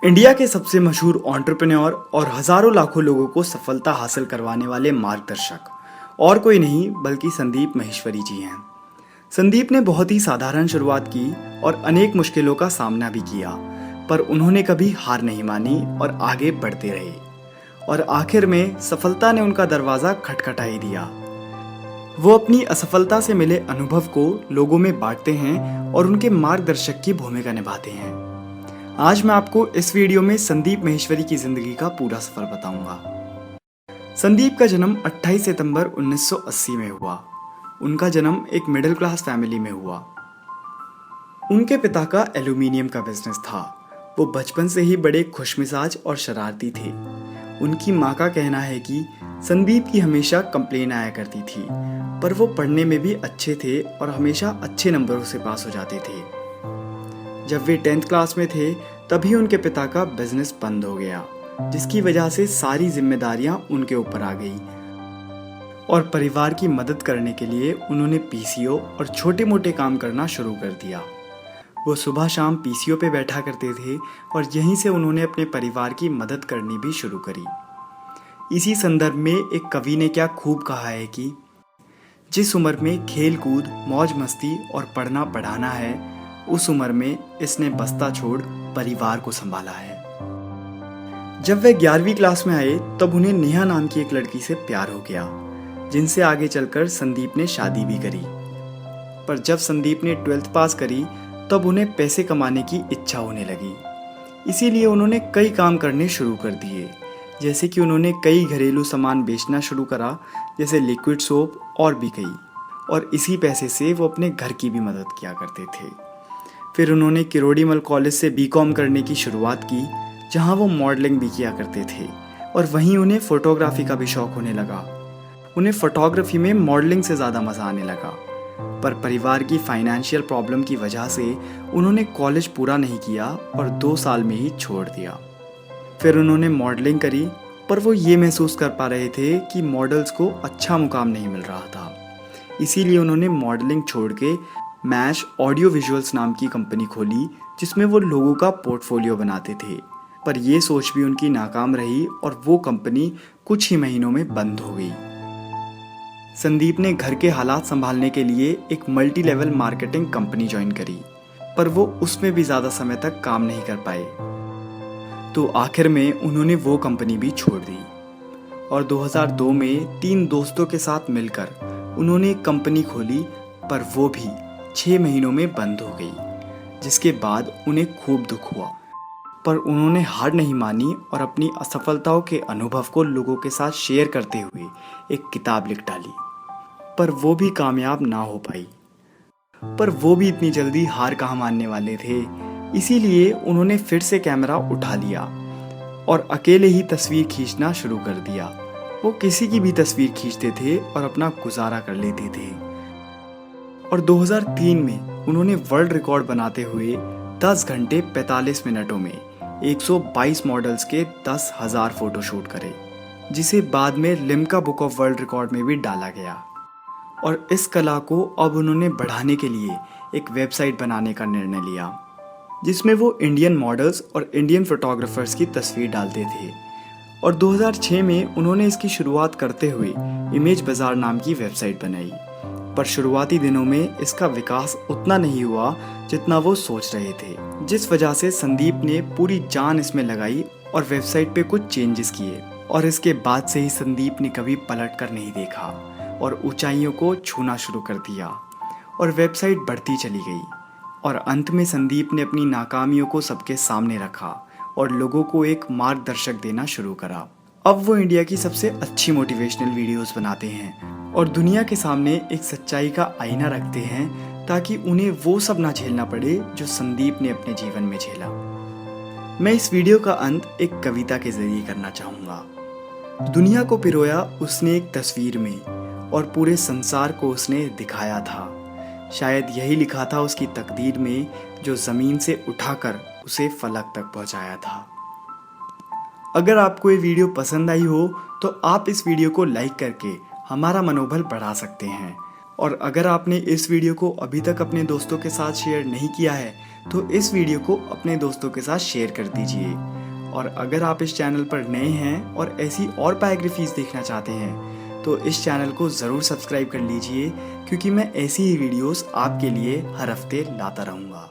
India के सबसे मशहूर एंटरप्रेन्योर और हजारों लाखों लोगों को सफलता हासिल करवाने वाले मार्गदर्शक और कोई नहीं बल्कि संदीप माहेश्वरी जी हैं। संदीप ने बहुत ही साधारण शुरुआत की और अनेक मुश्किलों का सामना भी किया, पर उन्होंने कभी हार नहीं मानी और आगे बढ़ते रहे और आखिर में सफलता ने उनका दरवाज़ा खटखटा ही दिया। वो अपनी असफलता से मिले अनुभव को लोगों में बांटते हैं और उनके मार्गदर्शक की भूमिका निभाते हैं। आज मैं आपको इस वीडियो में संदीप माहेश्वरी की जिंदगी का पूरा सफर बताऊंगा। संदीप का जन्म 28 सितंबर 1980 में हुआ। उनका जन्म एक मिडिल क्लास फैमिली में हुआ। उनके पिता का एल्यूमिनियम का बिजनेस था। वो बचपन से ही बड़े खुशमिजाज और शरारती थे। उनकी माँ का कहना है कि संदीप की हमेशा कंप्लेन आया करती थी, पर वो पढ़ने में भी अच्छे थे और हमेशा अच्छे नंबरों से पास हो जाते थे। जब वे 10th क्लास में थे तभी उनके पिता का बिजनेस बंद हो गया, जिसकी वजह से सारी जिम्मेदारियां उनके ऊपर आ गई और परिवार की मदद करने के लिए उन्होंने पीसीओ और छोटे मोटे काम करना शुरू कर दिया। वो सुबह शाम पीसीओ पे बैठा करते थे और यहीं से उन्होंने अपने परिवार की मदद करनी भी शुरू करी। इसी संदर्भ में एक कवि ने क्या खूब कहा है कि जिस उम्र में खेल कूद मौज मस्ती और पढ़ना पढ़ाना है, उस उम्र में इसने बस्ता छोड़ परिवार को संभाला है। जब वे 11वीं क्लास में आए तब उन्हें नेहा नाम की एक लड़की से प्यार हो गया, जिनसे आगे चलकर संदीप ने शादी भी करी। पर जब संदीप ने 12th पास करी तब उन्हें पैसे कमाने की इच्छा होने लगी। इसीलिए उन्होंने कई काम करने शुरू कर दिए, जैसे कि उन्होंने कई घरेलू सामान बेचना शुरू करा, जैसे लिक्विड सोप और भी कई। और इसी पैसे से वो अपने घर की भी मदद किया करते थे। फिर उन्होंने किरोड़ीमल कॉलेज से बीकॉम करने की शुरुआत की, जहां वो मॉडलिंग भी किया करते थे और वहीं उन्हें फोटोग्राफी का भी शौक होने लगा। उन्हें फोटोग्राफी में मॉडलिंग से ज़्यादा मज़ा आने लगा, पर परिवार की फाइनेंशियल प्रॉब्लम की वजह से उन्होंने कॉलेज पूरा नहीं किया और 2 साल में ही छोड़ दिया। फिर उन्होंने मॉडलिंग करी, पर वो ये महसूस कर पा रहे थे कि मॉडल्स को अच्छा मुकाम नहीं मिल रहा था। इसीलिए उन्होंने मॉडलिंग छोड़ के मैश ऑडियो विजुअल्स नाम की कंपनी खोली, जिसमें वो लोगों का पोर्टफोलियो बनाते थे। पर ये सोच भी उनकी नाकाम रही और वो कंपनी कुछ ही महीनों में बंद हो गई। संदीप ने घर के हालात संभालने के लिए एक multi level marketing company join करी, पर वो उसमें भी ज़्यादा समय तक काम नहीं कर पाए। तो आखिर में उन्होंने वो कंपनी भी छोड़ दी और 2002 में 3 दोस्तों के साथ मिलकर उन्होंने एक कंपनी खोली, पर वो भी 6 महीनों में बंद हो गई, जिसके बाद उन्हें खूब दुख हुआ। पर उन्होंने हार नहीं मानी और अपनी असफलताओं के अनुभव को लोगों के साथ शेयर करते हुए एक किताब लिख डाली। पर वो भी कामयाब ना हो पाई। पर वो भी इतनी जल्दी हार कहाँ मानने वाले थे, इसीलिए उन्होंने फिर से कैमरा उठा लिया और अकेले ही तस्वीर खींचना शुरू कर दिया। वो किसी की भी तस्वीर खींचते थे और अपना गुजारा कर लेते थे। और 2003 में उन्होंने वर्ल्ड रिकॉर्ड बनाते हुए 10 घंटे 45 मिनटों में 122 मॉडल्स के 10,000 फोटोशूट करे, जिसे बाद में Limca book of world record में भी डाला गया। और इस कला को अब उन्होंने बढ़ाने के लिए एक वेबसाइट बनाने का निर्णय लिया, जिसमें वो इंडियन मॉडल्स और इंडियन फोटोग्राफर्स की तस्वीर डालते थे। और 2006 में उन्होंने इसकी शुरुआत करते हुए इमेज बाजार नाम की वेबसाइट बनाई। पर शुरुआती दिनों में इसका विकास उतना नहीं हुआ जितना वो सोच रहे थे, जिस वजह से संदीप ने पूरी जान इसमें लगाई और वेबसाइट पे कुछ चेंजेस किए। और इसके बाद से ही संदीप ने कभी पलट कर नहीं देखा और ऊंचाइयों को छूना शुरू कर दिया और वेबसाइट बढ़ती चली गई। और अंत में संदीप ने अपनी नाकामियों को सबके सामने रखा और लोगों को एक मार्गदर्शक देना शुरू करा। अब वो इंडिया की सबसे अच्छी मोटिवेशनल वीडियोस बनाते हैं और दुनिया के सामने एक सच्चाई का आईना रखते हैं, ताकि उन्हें वो सब ना झेलना पड़े जो संदीप ने अपने जीवन में झेला। मैं इस वीडियो का अंत एक कविता के जरिए करना चाहूँगा। दुनिया को पिरोया उसने एक तस्वीर में और पूरे संसार को उसने दिखाया था। शायद यही लिखा था उसकी तकदीर में, जो ज़मीन से उठाकर उसे फलक तक पहुँचाया था। अगर आपको ये वीडियो पसंद आई हो तो आप इस वीडियो को लाइक करके हमारा मनोबल बढ़ा सकते हैं। और अगर आपने इस वीडियो को अभी तक अपने दोस्तों के साथ शेयर नहीं किया है तो इस वीडियो को अपने दोस्तों के साथ शेयर कर दीजिए। और अगर आप इस चैनल पर नए हैं और ऐसी और बायोग्राफीज देखना चाहते हैं तो इस चैनल को ज़रूर सब्सक्राइब कर लीजिए, क्योंकि मैं ऐसी ही वीडियोस आपके लिए हर हफ्ते लाता रहूँगा।